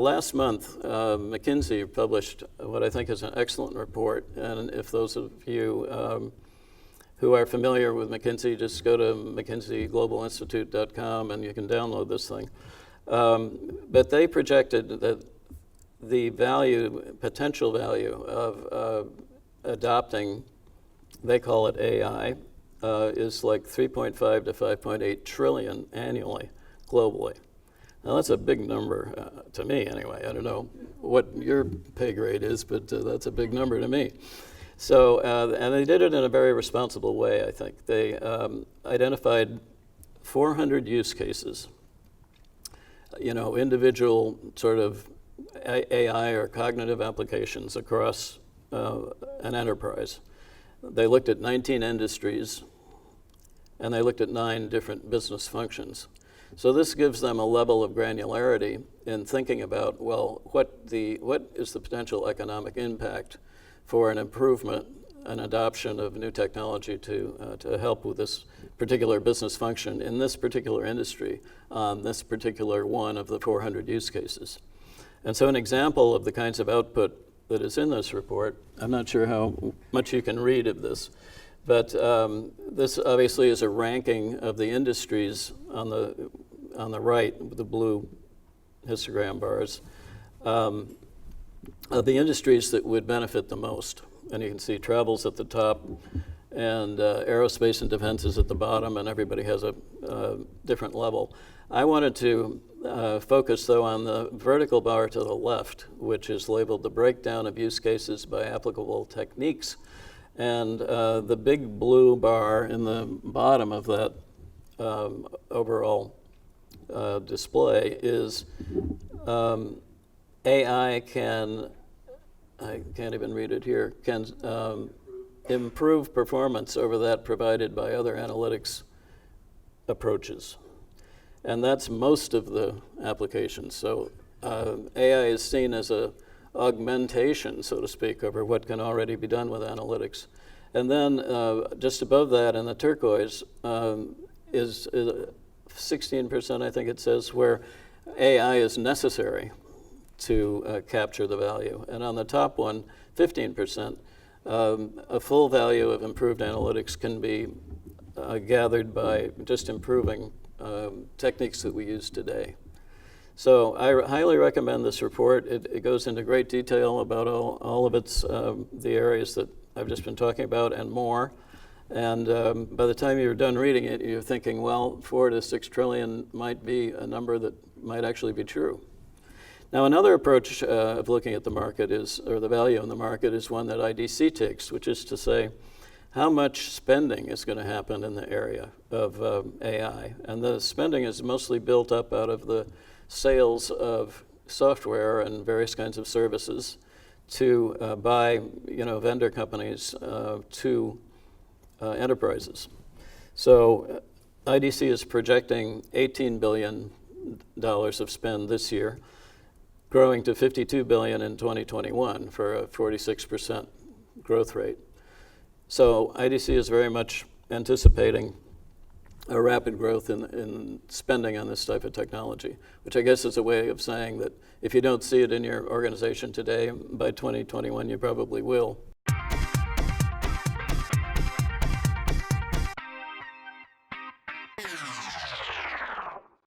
last month, McKinsey published what I think is an excellent report. And if those of you who are familiar with McKinsey, just go to mckinseyglobalinstitute.com and you can download this thing. But they projected that the potential value of adopting, they call it AI, is like 3.5 to 5.8 trillion annually, globally. Now that's a big number to me anyway. I don't know what your pay grade is, but that's a big number to me. So, and they did it in a very responsible way, I think. They identified 400 use cases, individual sort of AI or cognitive applications across an enterprise. They looked at 19 industries, and they looked at 9 different business functions. So this gives them a level of granularity in thinking about, well, what is the potential economic impact for an improvement, an adoption of new technology to help with this particular business function in this particular industry, this particular one of the 400 use cases. And so an example of the kinds of output that is in this report, I'm not sure how much you can read of this, but this obviously is a ranking of the industries on the right, with the blue histogram bars, of the industries that would benefit the most. And you can see travel's at the top, and aerospace and defense is at the bottom, and everybody has a different level. I wanted to focus, though, on the vertical bar to the left, which is labeled the breakdown of use cases by applicable techniques. And the big blue bar in the bottom of that overall display is AI can, I can't even read it here, can improve performance over that provided by other analytics approaches. And that's most of the applications. So AI is seen as a augmentation, so to speak, over what can already be done with analytics. And then just above that in the turquoise is 16%, I think it says, where AI is necessary to capture the value. And on the top one, 15%, a full value of improved analytics can be gathered by just improving techniques that we use today. So I highly recommend this report. It goes into great detail about all of its, the areas that I've just been talking about and more. And by the time you're done reading it, you're thinking, well, 4 to 6 trillion might be a number that might actually be true. Now, another approach of looking at the market is, or the value in the market, is one that IDC takes, which is to say, how much spending is going to happen in the area of AI. And the spending is mostly built up out of the sales of software and various kinds of services to by vendor companies to enterprises. So IDC is projecting $18 billion of spend this year, growing to $52 billion in 2021 for a 46% growth rate. So IDC is very much anticipating a rapid growth in spending on this type of technology, which I guess is a way of saying that if you don't see it in your organization today, by 2021 you probably will.